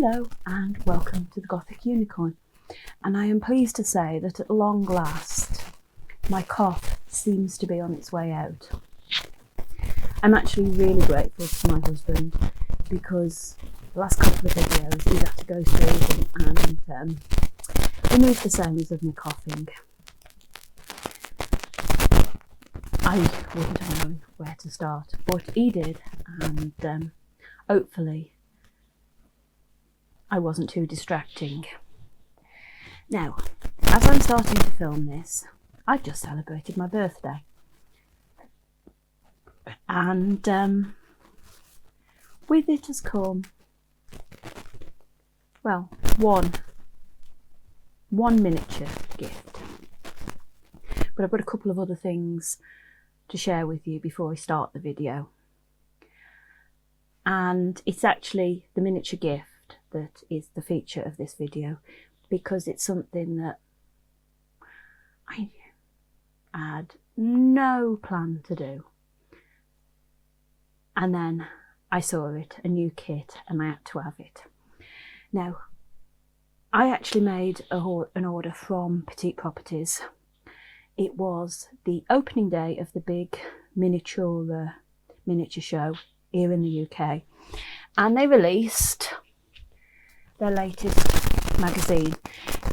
Hello and welcome to the Gothic Unicorn, and I am pleased to say that at long last my cough seems to be on its way out. I'm actually really grateful to my husband because the last couple of videos he's had to go through them and remove the sounds of me coughing. I wouldn't know where to start, but he did, and hopefully I wasn't too distracting. Now, as I'm starting to film this, I've just celebrated my birthday. And with it has come, well, one miniature gift. But I've got a couple of other things to share with you before I start the video. And it's actually the miniature gift that is the feature of this video, because it's something that I had no plan to do, and then I saw it, a new kit, and I had to have it. Now, I actually made an order from Petite Properties. It was the opening day of the big miniature show here in the UK, and they released their latest magazine.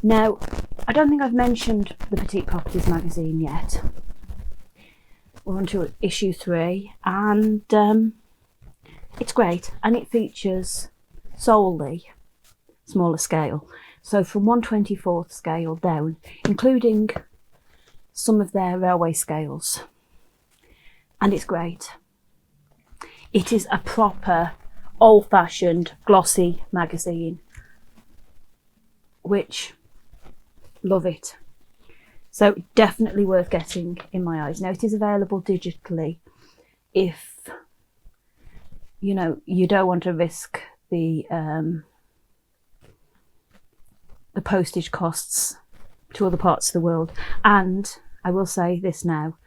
Now, I don't think I've mentioned the Petite Properties magazine yet. We're on to issue 3, and it's great, and it features solely smaller scale, so from 1/24 scale down, including some of their railway scales, and it's great. It is a proper old-fashioned glossy magazine, which, love it. So definitely worth getting in my eyes. Now, it is available digitally if you don't want to risk the postage costs to other parts of the world. And I will say this now,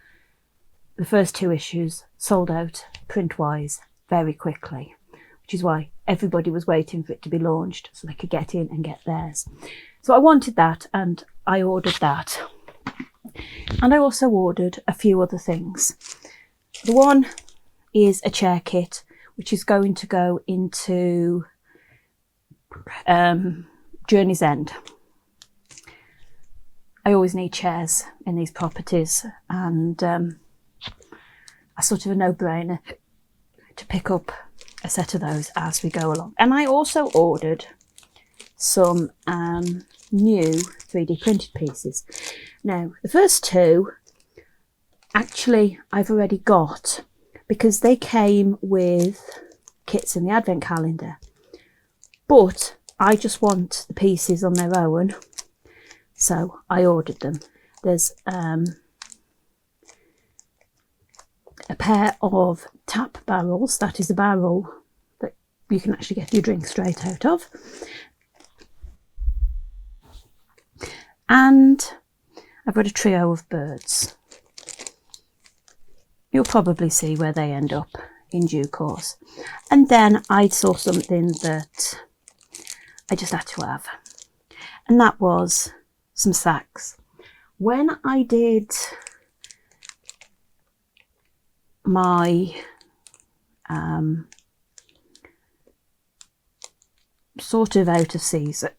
the first 2 issues sold out print-wise very quickly, which is why everybody was waiting for it to be launched so they could get in and get theirs. So I wanted that, and I ordered that. And I also ordered a few other things. The one is a chair kit, which is going to go into Journey's End. I always need chairs in these properties, and a sort of a no-brainer to pick up a set of those as we go along. And I also ordered some new 3D printed pieces. Now, the first 2 actually I've already got, because they came with kits in the advent calendar, but I just want the pieces on their own, so I ordered them. There's a pair of tap barrels. That is a barrel that you can actually get your drink straight out of. And I've got a trio of birds. You'll probably see where they end up in due course. And then I saw something that I just had to have, and that was some sacks. When I did my sort of out of season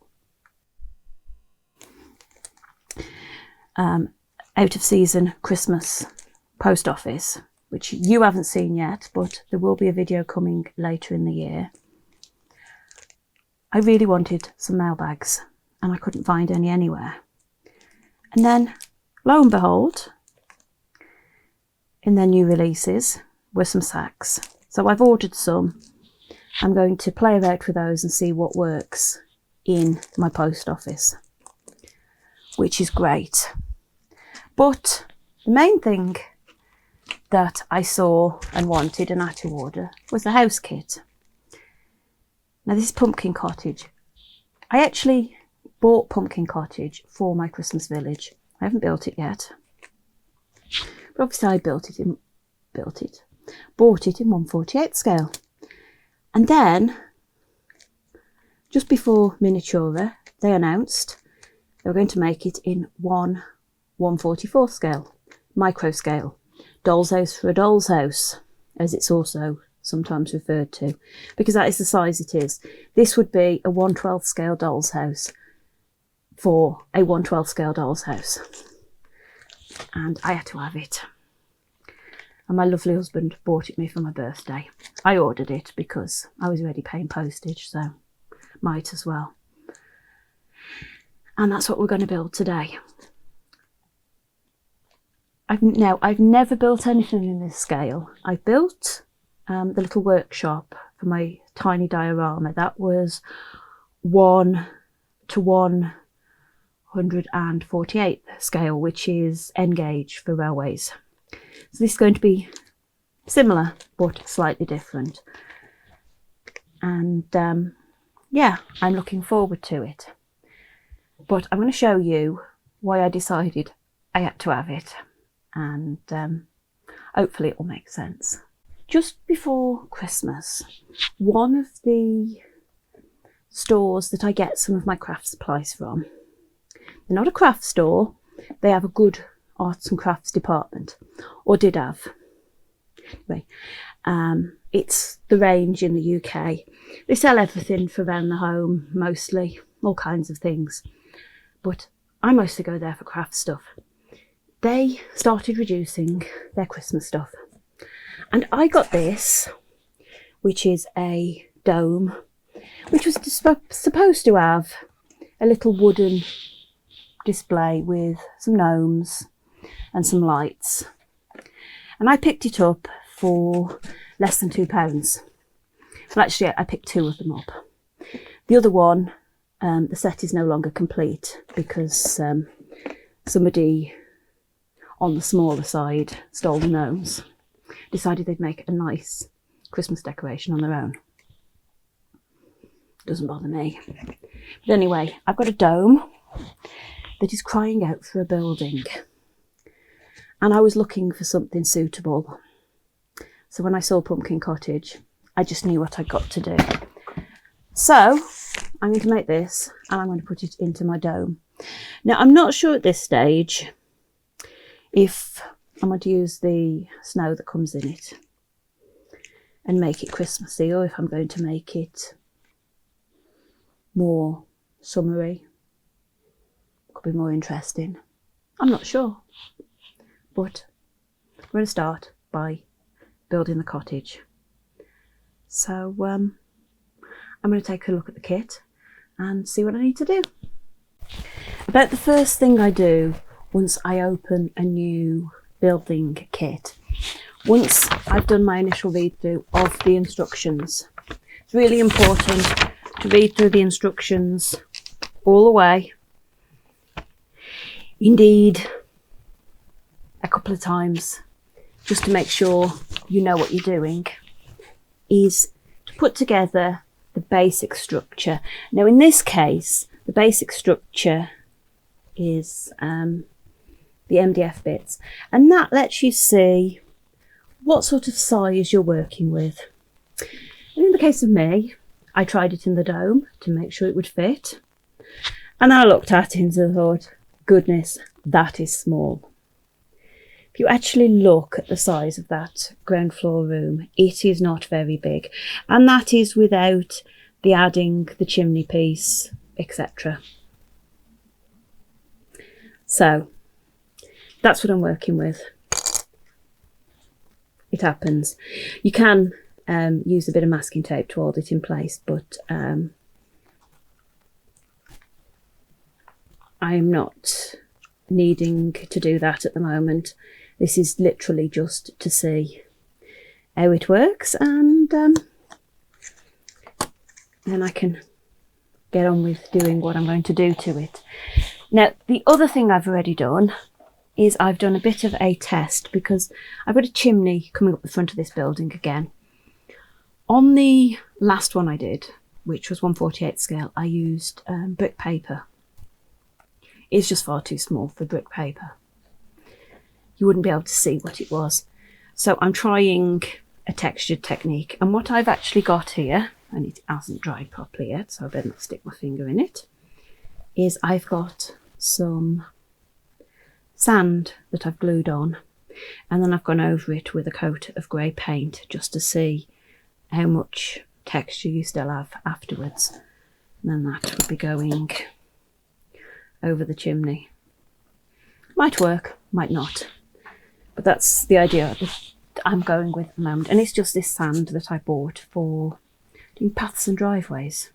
Christmas post office, which you haven't seen yet, but there will be a video coming later in the year, I really wanted some mailbags, and I couldn't find any anywhere. And then, lo and behold, in their new releases were some sacks. So I've ordered some. I'm going to play about with those and see what works in my post office, which is great. But the main thing that I saw and wanted and had to order was the house kit. Now, this is Pumpkin Cottage. I actually bought Pumpkin Cottage for my Christmas village. I haven't built it yet, but obviously I bought it in 1/48 scale. And then just before Miniatura, they announced they were going to make it in 1/144 scale, micro scale, doll's house for a doll's house, as it's also sometimes referred to, because that is the size it is. This would be a 1/12 scale doll's house for a 1/12 scale doll's house. And I had to have it. And my lovely husband bought it me for my birthday. I ordered it because I was already paying postage, so might as well. And that's what we're going to build today. I've never built anything in this scale. I built the little workshop for my tiny diorama. That was 1/148 scale, which is N gauge for railways. So this is going to be similar but slightly different. And yeah, I'm looking forward to it. But I'm going to show you why I decided I had to have it, and hopefully it will make sense. Just before Christmas, one of the stores that I get some of my craft supplies from, they're not a craft store, they have a good arts and crafts department, or did have. Anyway, it's the Range in the UK. They sell everything for around the home, mostly, all kinds of things. But I mostly go there for craft stuff. They started reducing their Christmas stuff. And I got this, which is a dome, which was supposed to have a little wooden display with some gnomes and some lights. And I picked it up for less than £2. Well, actually, I picked two of them up. The other one, the set is no longer complete because somebody on the smaller side stole the gnomes. Decided they'd make a nice Christmas decoration on their own. Doesn't bother me. But anyway, I've got a dome that is crying out for a building. And I was looking for something suitable. So when I saw Pumpkin Cottage, I just knew what I'd got to do. So I'm going to make this and I'm going to put it into my dome. Now, I'm not sure at this stage if I'm going to use the snow that comes in it and make it Christmassy, or if I'm going to make it more summery. Could be more interesting. I'm not sure. But we're going to start by building the cottage. So I'm going to take a look at the kit and see what I need to do. About the first thing I do once I open a new building kit, once I've done my initial read through of the instructions, it's really important to read through the instructions all the way. Indeed, a couple of times, just to make sure you know what you're doing, is to put together the basic structure. Now in this case, the basic structure is the MDF bits, and that lets you see what sort of size you're working with. And in the case of me, I tried it in the dome to make sure it would fit, and then I looked at it and thought, goodness, that is small. If you actually look at the size of that ground floor room, it is not very big, and that is without the adding the chimney piece, etc. So that's what I'm working with. It happens. You can use a bit of masking tape to hold it in place, but I'm not needing to do that at the moment. This is literally just to see how it works, and then I can get on with doing what I'm going to do to it. Now, the other thing I've already done is I've done a bit of a test, because I've got a chimney coming up the front of this building again. On the last one I did, which was 1/48 scale, I used brick paper. It's just far too small for brick paper. You wouldn't be able to see what it was. So I'm trying a textured technique, and what I've actually got here and it hasn't dried properly yet, so I better not stick my finger in it, is I've got some sand that I've glued on, and then I've gone over it with a coat of grey paint just to see how much texture you still have afterwards. And then that would be going over the chimney. Might work, might not, but that's the idea that I'm going with at the moment. And it's just this sand that I bought for doing paths and driveways.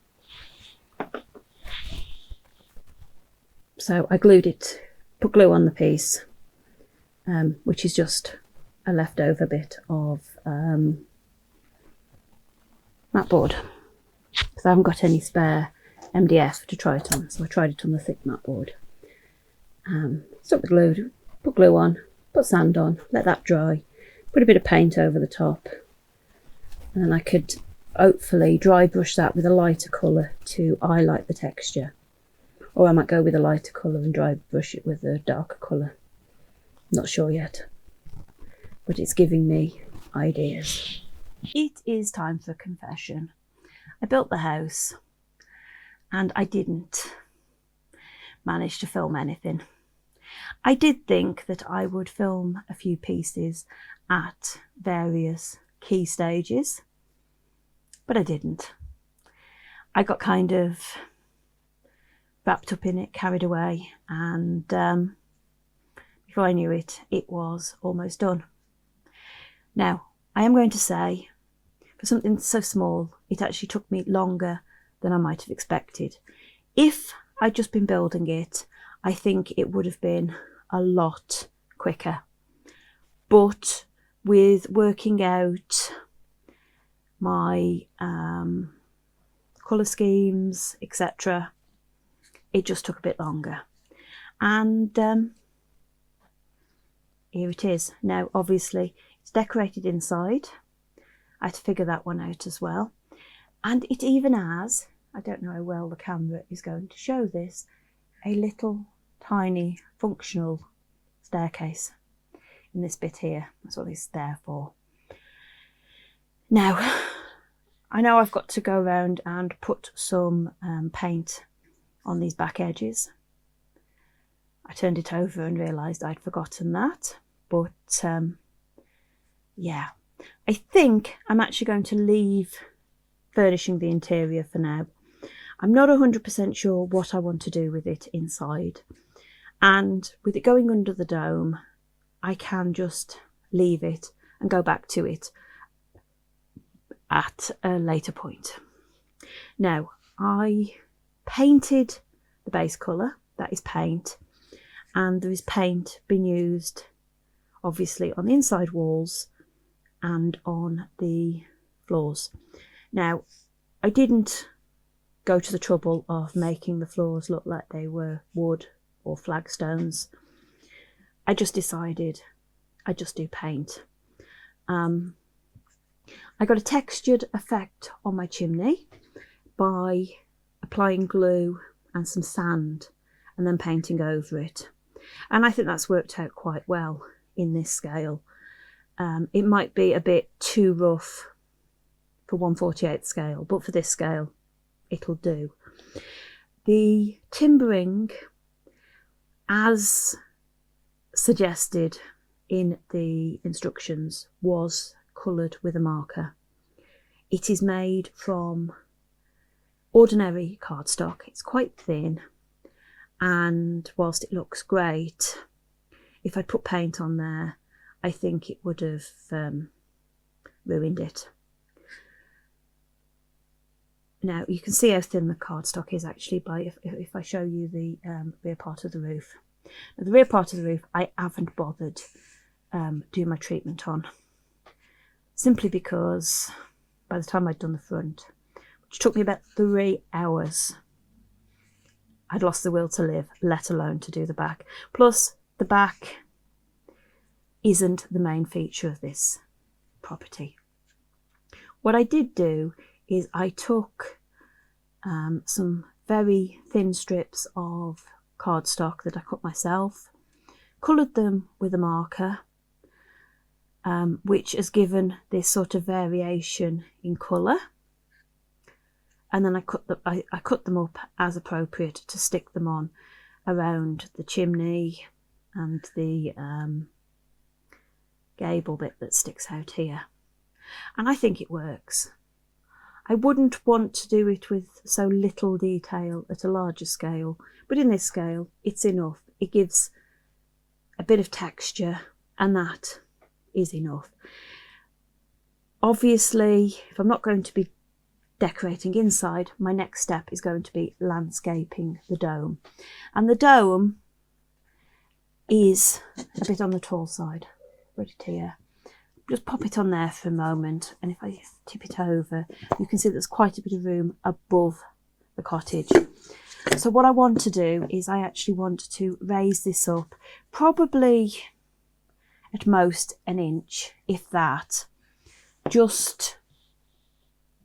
So I glued it, put glue on the piece, which is just a leftover bit of mat board, because I haven't got any spare MDF to try it on, so I tried it on the thick mat board. Stuck the glue, put glue on, put sand on, let that dry, put a bit of paint over the top, and then I could hopefully dry brush that with a lighter colour to highlight the texture. Or I might go with a lighter colour and dry brush it with a darker colour. Not sure yet, but it's giving me ideas. It is time for confession. I built the house and I didn't manage to film anything. I did think that I would film a few pieces at various key stages, but I didn't. I got kind of wrapped up in it, carried away, and before I knew it, it was almost done. Now, I am going to say, for something so small, it actually took me longer than I might have expected. If I'd just been building it, I think it would have been a lot quicker. But with working out my colour schemes, etc., it just took a bit longer. And here it is. Now, obviously, it's decorated inside. I had to figure that one out as well. And it even has, I don't know how well the camera is going to show this, a little tiny functional staircase in this bit here. That's what it's there for. Now, I know I've got to go around and put some paint on these back edges. I turned it over and realised I'd forgotten that, but yeah, I think I'm actually going to leave furnishing the interior for now. I'm not 100% sure what I want to do with it inside, and with it going under the dome, I can just leave it and go back to it at a later point. Now, I painted the base colour, that is paint, and there is paint being used obviously on the inside walls and on the floors. Now, I didn't go to the trouble of making the floors look like they were wood or flagstones. I just decided I'd just do paint. I got a textured effect on my chimney by applying glue and some sand and then painting over it, and I think that's worked out quite well in this scale. It might be a bit too rough for 1/48 scale, but for this scale it'll do. The timbering, as suggested in the instructions, was coloured with a marker. It is made from ordinary cardstock. It's quite thin, and whilst it looks great, if I'd put paint on there, I think it would have ruined it. Now, you can see how thin the cardstock is actually by if I show you the rear part of the roof. Now, the rear part of the roof I haven't bothered doing my treatment on, simply because by the time I'd done the front, which took me about 3 hours, I'd lost the will to live, let alone to do the back. Plus, the back isn't the main feature of this property. What I did do is I took some very thin strips of cardstock that I cut myself, coloured them with a marker, which has given this sort of variation in colour. and then I cut them up as appropriate to stick them on around the chimney and the gable bit that sticks out here, and I think it works. I wouldn't want to do it with so little detail at a larger scale, but in this scale it's enough. It gives a bit of texture, and that is enough. Obviously, if I'm not going to be decorating inside, my next step is going to be landscaping the dome, and the dome is a bit on the tall side. Put it here, just pop it on there for a moment, and if I tip it over, you can see there's quite a bit of room above the cottage. So what I want to do is I actually want to raise this up, probably at most an inch, if that, just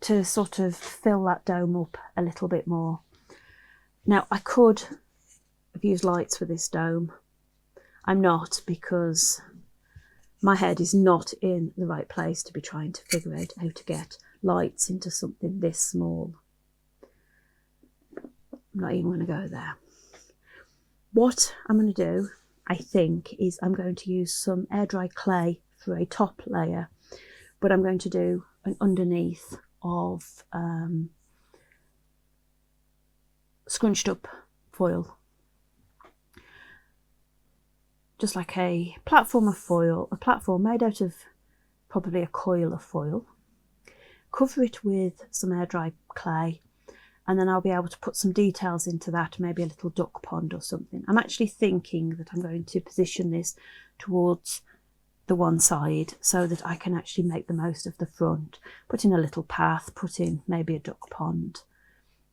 to sort of fill that dome up a little bit more. Now, I could have used lights for this dome. I'm not, because my head is not in the right place to be trying to figure out how to get lights into something this small. I'm not even going to go there. What I'm going to do, I think, is I'm going to use some air dry clay for a top layer, but I'm going to do an underneath of scrunched up foil, just like a platform of foil, a platform made out of probably a coil of foil. Cover it with some air dry clay, and then I'll be able to put some details into that, maybe a little duck pond or something. I'm actually thinking that I'm going to position this towards the one side so that I can actually make the most of the front. Put in a little path, put in maybe a duck pond,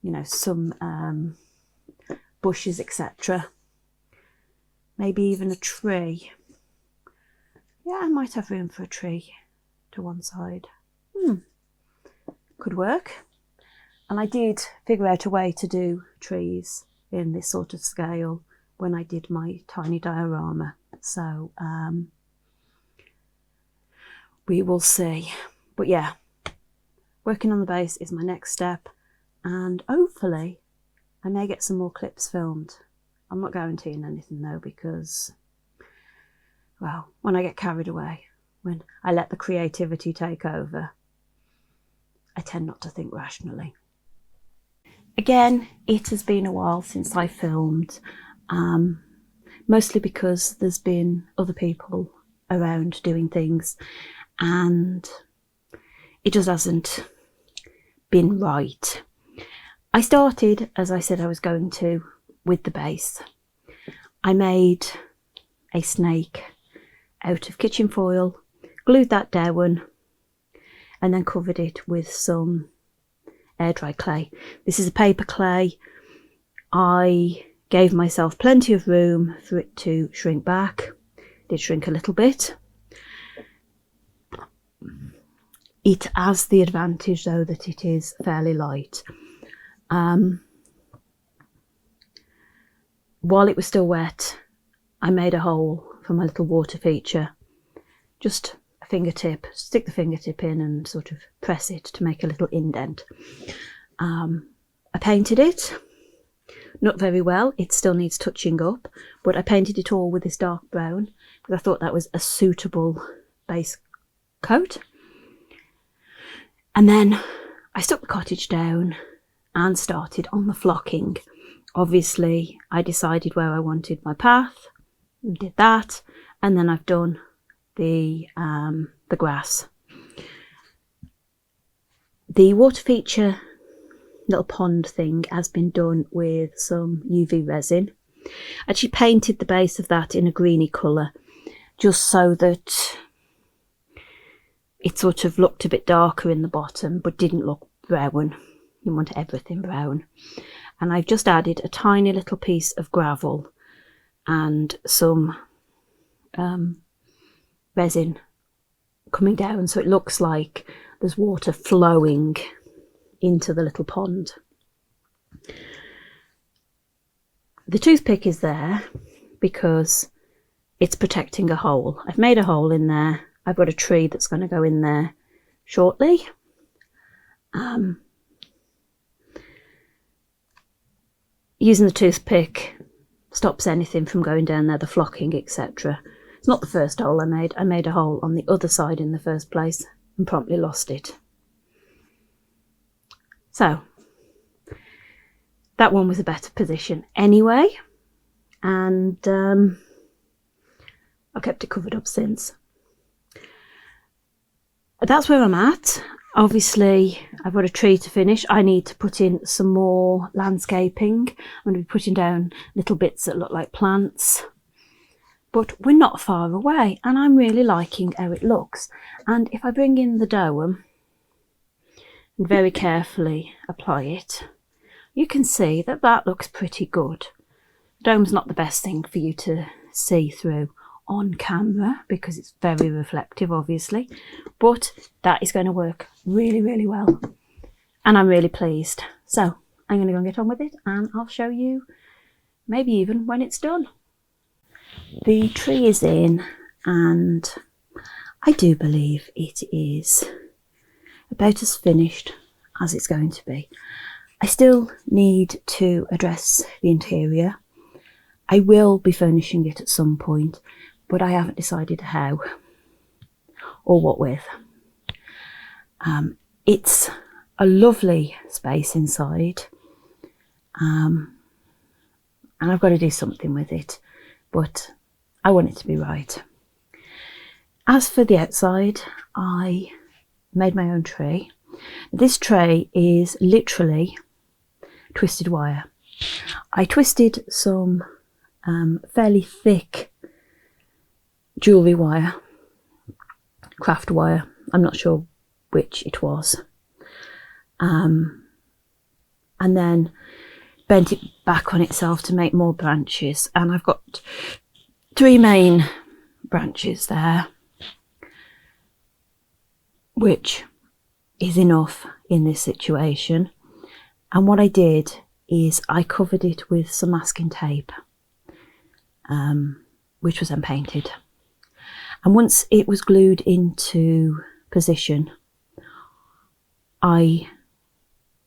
you know, some bushes, etc. Maybe even a tree. Yeah, I might have room for a tree to one side. Could work. And I did figure out a way to do trees in this sort of scale when I did my tiny diorama. So we will see. But yeah, working on the base is my next step, and hopefully I may get some more clips filmed. I'm not guaranteeing anything though, because, well, when I get carried away, when I let the creativity take over, I tend not to think rationally. Again, it has been a while since I filmed, mostly because there's been other people around doing things, and it just hasn't been right. I started, as I said I was going to, with the base. I made a snake out of kitchen foil, glued that down, and then covered it with some air dry clay. This is a paper clay. I gave myself plenty of room for it to shrink back. It did shrink a little bit. It has the advantage though that it is fairly light. While it was still wet, I made a hole for my little water feature. Just a fingertip, stick the fingertip in and sort of press it to make a little indent. I painted it, not very well, it still needs touching up, but I painted it all with this dark brown because I thought that was a suitable base coat. And then I stuck the cottage down and started on the flocking. Obviously, I decided where I wanted my path, and did that, and then I've done the grass. The water feature little pond thing has been done with some UV resin. I actually painted the base of that in a greeny colour, just so that it sort of looked a bit darker in the bottom, but didn't look brown. You want everything brown. And I've just added a tiny little piece of gravel and some resin coming down, so it looks like there's water flowing into the little pond. The toothpick is there because it's protecting a hole. I've made a hole in there. I've got a tree that's going to go in there shortly. using the toothpick stops anything from going down there, the flocking, etc. It's not the first hole I made. I made a hole on the other side in the first place and promptly lost it. So that one was a better position anyway, and I kept it covered up since. That's where I'm at. Obviously, I've got a tree to finish. I need to put in some more landscaping. I'm going to be putting down little bits that look like plants. But we're not far away, and I'm really liking how it looks. And if I bring in the dome and very carefully apply it, you can see that that looks pretty good. The dome's not the best thing for you to see through on camera because it's very reflective, obviously, but that is going to work really, really well, and I'm really pleased. So I'm going to go and get on with it, and I'll show you maybe even when it's done. The tree is in, and I do believe it is about as finished as it's going to be. I still need to address the interior. I will be furnishing it at some point, but I haven't decided how or what with. It's a lovely space inside, and I've got to do something with it, but I want it to be right. As for the outside, I made my own tray. This tray is literally twisted wire. I twisted some fairly thick jewellery wire, craft wire, I'm not sure which it was, and then bent it back on itself to make more branches, and I've got 3 main branches there, which is enough in this situation. And what I did is I covered it with some masking tape, which was then painted. And once it was glued into position, I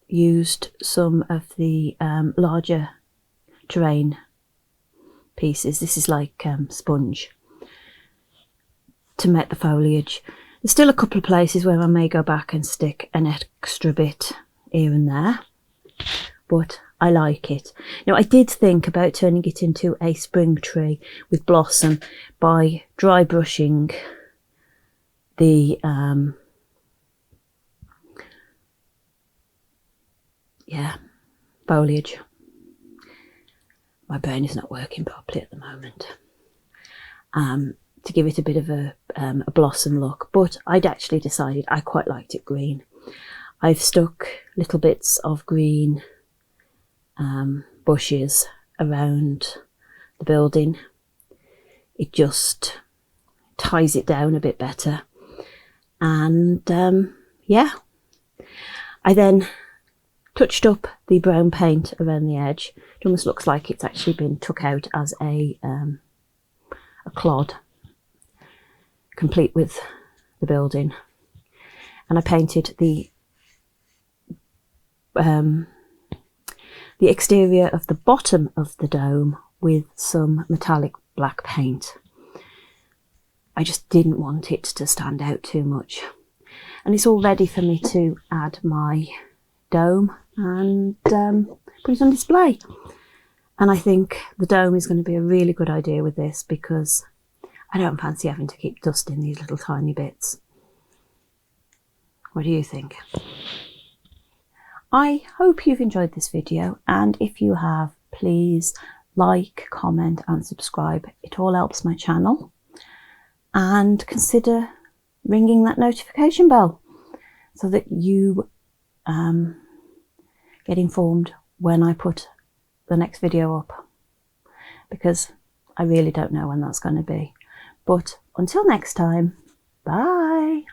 used some of the larger terrain pieces. This is like sponge to make the foliage. There's still a couple of places where I may go back and stick an extra bit here and there, but I like it. Now, I did think about turning it into a spring tree with blossom by dry brushing the foliage. My brain is not working properly at the moment. To give it a bit of a blossom look, but I'd actually decided I quite liked it green. I've stuck little bits of green bushes around the building. It just ties it down a bit better, and yeah, I then touched up the brown paint around the edge. It almost looks like it's actually been took out as a clod, complete with the building. And I painted the exterior of the bottom of the dome with some metallic black paint. I just didn't want it to stand out too much. And it's all ready for me to add my dome and put it on display. And I think the dome is going to be a really good idea with this, because I don't fancy having to keep dusting these little tiny bits. What do you think? I hope you've enjoyed this video, and if you have, please like, comment and subscribe. It all helps my channel. And consider ringing that notification bell so that you get informed when I put the next video up, because I really don't know when that's going to be. But until next time, bye.